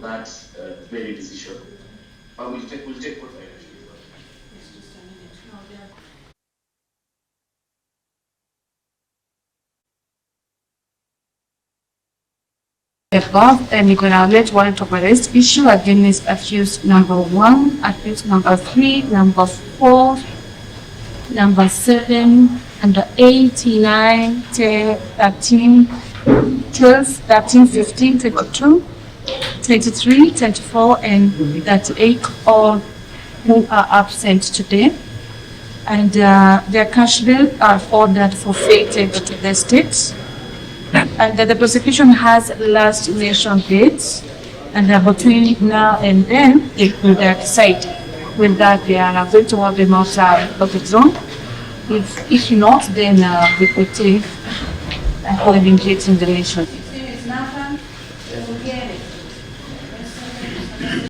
that very decision. But we'll take what direction. Above, and we're going to allege warrant of arrest issue against accused number 1, accused number 3, number 4, number 7, under 8, 9, 10, 13, 12, 13, 15, 22, 23, 24, and 38, all who are absent today. And their cash bill are ordered forfeited to the state. And the prosecution has last nation dates, and between now and then they will decide with that they are going to have them outside of the zone. If not, then we could take and engage in the nation.